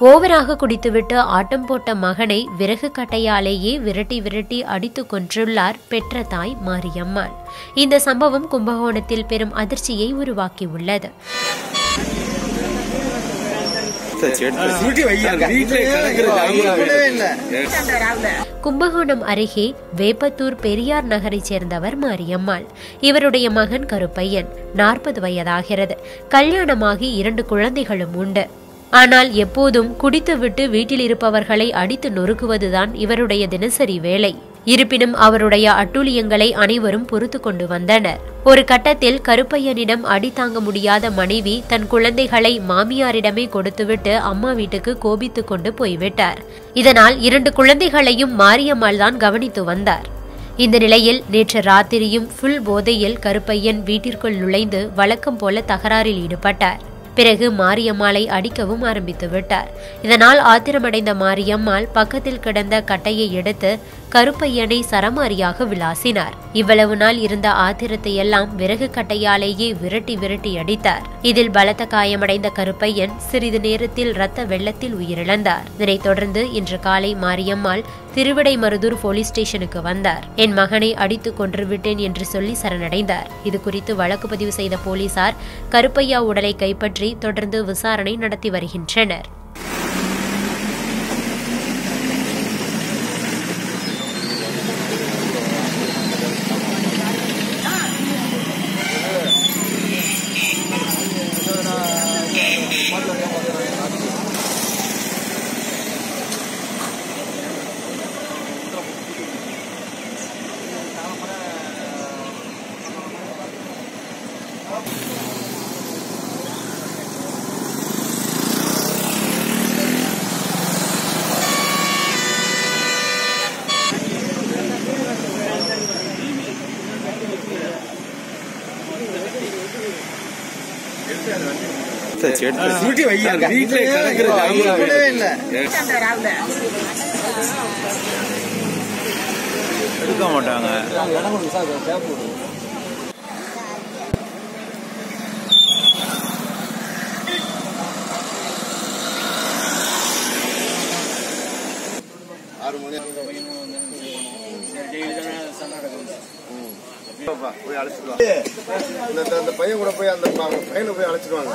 ஓவராக குடித்துவிட்டு ஆட்டம் போட்ட மகனை விறகு கட்டையாலேயே விரட்டி விரட்டி அடித்து கொன்றுள்ளார் பெற்ற தாய் மாரியம்மாள். இந்த சம்பவம் கும்பகோணத்தில் பெரும் அதிர்ச்சியை உருவாக்கியுள்ளது. கும்பகோணம் அருகே வேப்பத்தூர் பெரியார் நகரைச் சேர்ந்தவர் மாரியம்மாள். இவருடைய மகன் கருப்பையன் 40 வயதாகிறது. கல்யாணமாகி 2 குழந்தைகளும் உண்டு. ஆனால் எப்போதும் குடித்துவிட்டு வீட்டில் இருப்பவர்களை அடித்து நொறுக்குவதுதான் இவருடைய தினசரி வேலை. இருப்பினும் அவருடைய அட்டூழியங்களை அனைவரும் பொறுத்து கொண்டு வந்தனர். ஒரு கட்டத்தில் கருப்பையனிடம் அடி தாங்க முடியாத மனைவி தன் குழந்தைகளை மாமியாரிடமே கொடுத்துவிட்டு அம்மா வீட்டுக்கு கோபித்து கொண்டு போய்விட்டார். இதனால் 2 குழந்தைகளையும் மாரியம்மாள் தான் கவனித்து வந்தார். இந்த நிலையில் நேற்று ராத்திரியும் ஃபுல் போதையில் கருப்பையன் வீட்டிற்குள் நுழைந்து வழக்கம் போல தகராறில் ஈடுபட்டார். பிறகு மாரியம்மாளை அடிக்கவும் ஆரம்பித்து விட்டார். இதனால் ஆத்திரமடைந்த மாரியம்மாள் பக்கத்தில் கிடந்த கட்டையை எடுத்து கருப்பையனை சரமாரியாக விளாசினார். இவ்வளவு நாள் இருந்த ஆத்திரத்தை எல்லாம் விறகு கட்டையாலேயே விரட்டி விரட்டி அடித்தார். இதில் பலத்த காயமடைந்த கருப்பையன் சிறிது நேரத்தில் இரத்த வெள்ளத்தில் உயிரிழந்தார். இதனைத் தொடர்ந்து இன்று காலை மாரியம்மாள் திருவிடைமருதூர் போலீஸ் ஸ்டேஷனுக்கு வந்தார். என் மகனை அடித்து கொன்றுவிட்டேன் என்று சொல்லி சரணடைந்தார். இது குறித்து வழக்கு பதிவு செய்த போலீசார் கருப்பையா உடலை கைப்பற்றி தொடர்ந்து விசாரணை நடத்தி வருகின்றனர். எடுக்க மாட்டாங்க. அந்த பையன் கூட போய் அந்த பையனை போய் அழைச்சிடுவாங்க.